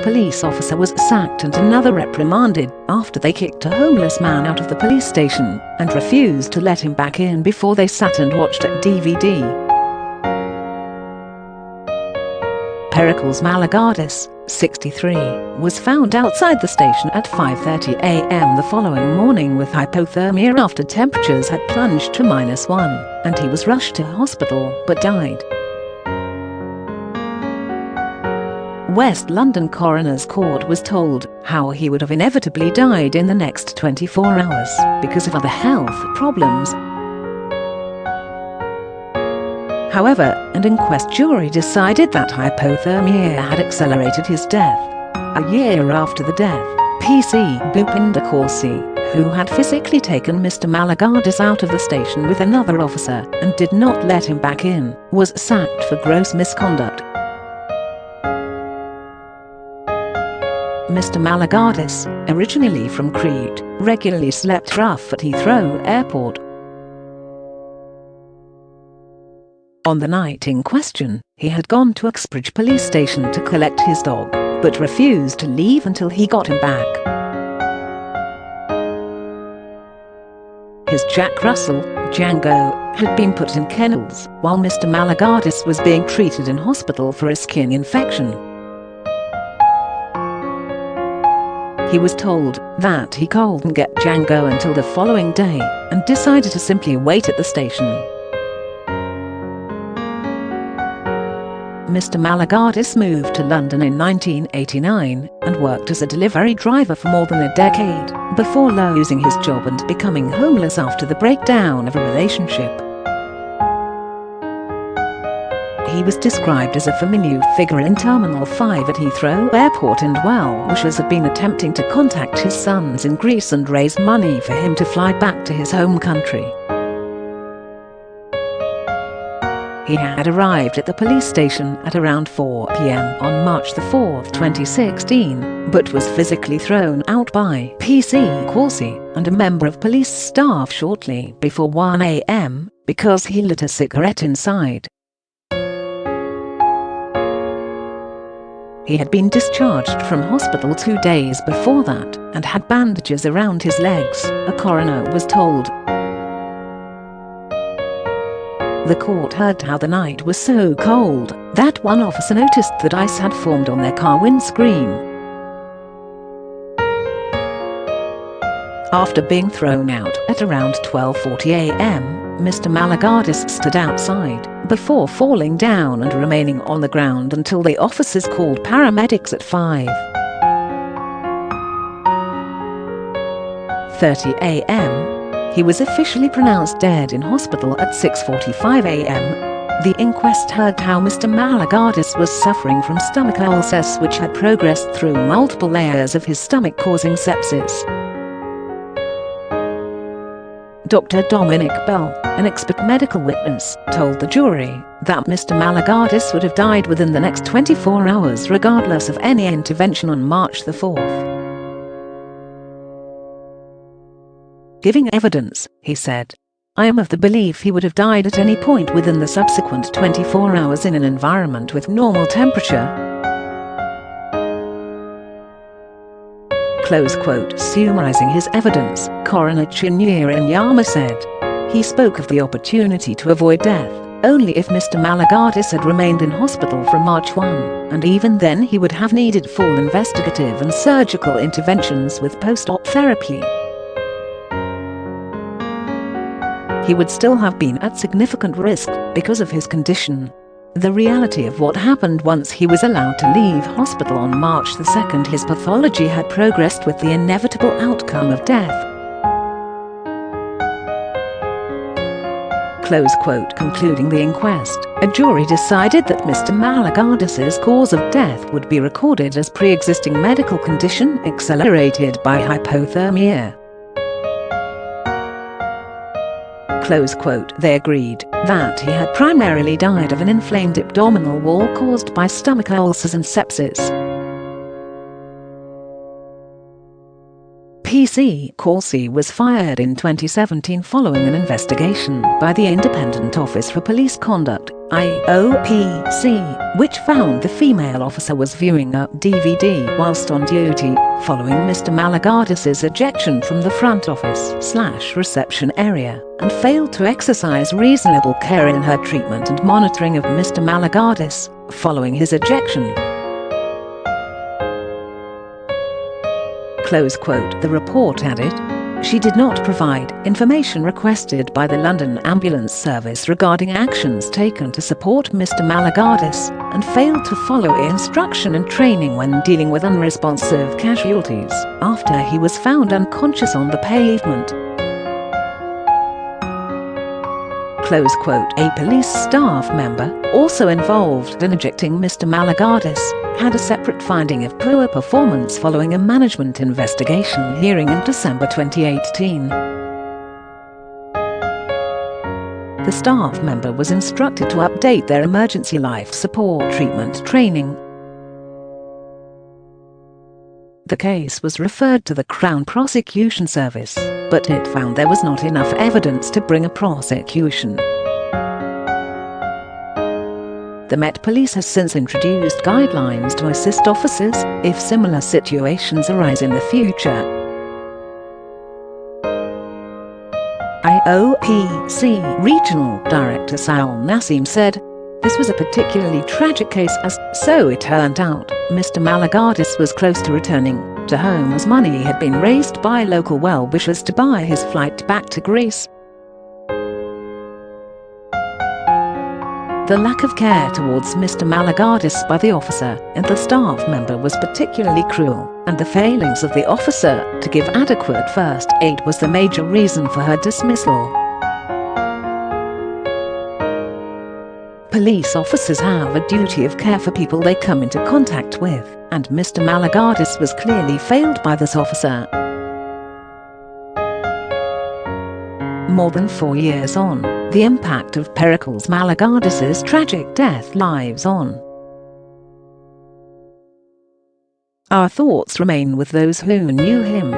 police officer was sacked and another reprimanded after they kicked a homeless man out of the police station and refused to let him back in before they sat and watched a DVD. Pericles Malagardis, 63, was found outside the station at 5:30 a.m. the following morning with hypothermia after temperatures had plunged to -1, and he was rushed to hospital but died. West London Coroners Court was told how he would have inevitably died in the next 24 hours because of other health problems. However, an inquest jury decided that hypothermia had accelerated his death. A year after the death, PC Bhupinder Kalsi, who had physically taken Mr Malagardis out of the station with another officer and did not let him back in, was sacked for gross misconduct. Mr Malagardis, originally from Crete, regularly slept rough at Heathrow Airport. On the night in question, he had gone to Uxbridge Police Station to collect his dog, but refused to leave until he got him back. His Jack Russell, Django, had been put in kennels while Mr Malagardis was being treated in hospital for a skin infection. He was told that he couldn't get Django until the following day and decided to simply wait at the station. Mr Malagardis moved to London in 1989 and worked as a delivery driver for more than a decade before losing his job and becoming homeless after the breakdown of a relationship. He was described as a familiar figure in Terminal 5 at Heathrow Airport, and wellwishers had been attempting to contact his sons in Greece and raise money for him to fly back to his home country. He had arrived at the police station at around 4 p.m. on March 4, 2016, but was physically thrown out by PC Kalsi and a member of police staff shortly before 1 a.m. because he lit a cigarette inside. He had been discharged from hospital 2 days before that and had bandages around his legs, a coroner was told. The court heard how the night was so cold that one officer noticed that ice had formed on their car windscreen. After being thrown out at around 12:40 a.m., Mr Malagardis stood outside before falling down and remaining on the ground until the officers called paramedics at 5:30 a.m. He was officially pronounced dead in hospital at 6:45 a.m. The inquest heard how Mr Malagardis was suffering from stomach ulcers which had progressed through multiple layers of his stomach, causing sepsis. Dr. Dominic Bell, an expert medical witness, told the jury that Mr Malagardis would have died within the next 24 hours regardless of any intervention on March 4th. Giving evidence, he said, "I am of the belief he would have died at any point within the subsequent 24 hours in an environment with normal temperature." Close quote. Summarising his evidence, Coroner Chinyere Inyama said, he spoke of the opportunity to avoid death only if Mr Malagardis had remained in hospital from March 1, and even then he would have needed full investigative and surgical interventions with post-op therapy. He would still have been at significant risk because of his condition. The reality of what happened once he was allowed to leave hospital on March 2, his pathology had progressed with the inevitable outcome of death. Close quote. Concluding the inquest, a jury decided that Mr Malagardis's cause of death would be recorded as pre-existing medical condition accelerated by hypothermia. Close quote. They agreed that he had primarily died of an inflamed abdominal wall caused by stomach ulcers and sepsis. PC Kalsi was fired in 2017 following an investigation by the Independent Office for Police Conduct, IOPC, which found the female officer was viewing a DVD whilst on duty, following Mr Malagardis' ejection from the front office/reception area, and failed to exercise reasonable care in her treatment and monitoring of Mr Malagardis, following his ejection. Close quote. The report added, "She did not provide information requested by the London Ambulance Service regarding actions taken to support Mr Malagardis, and failed to follow instruction and training when dealing with unresponsive casualties after he was found unconscious on the pavement." Close quote. A police staff member, also involved in ejecting Mr Malagardis, had a separate finding of poor performance following a management investigation hearing in December 2018. The staff member was instructed to update their emergency life support treatment training. The case was referred to the Crown Prosecution Service, but it found there was not enough evidence to bring a prosecution. The Met Police has since introduced guidelines to assist officers if similar situations arise in the future. IOPC Regional Director Saul Nassim said, "This was a particularly tragic case as, so it turned out, Mr Malagardis was close to returning to home as money had been raised by local well-wishers to buy his flight back to Greece. The lack of care towards Mr Malagardis by the officer and the staff member was particularly cruel, and the failings of the officer to give adequate first aid was the major reason for her dismissal. Police officers have a duty of care for people they come into contact with, and Mr Malagardis was clearly failed by this officer." More than 4 years on, the impact of Pericles Malagardis' tragic death lives on. Our thoughts remain with those who knew him.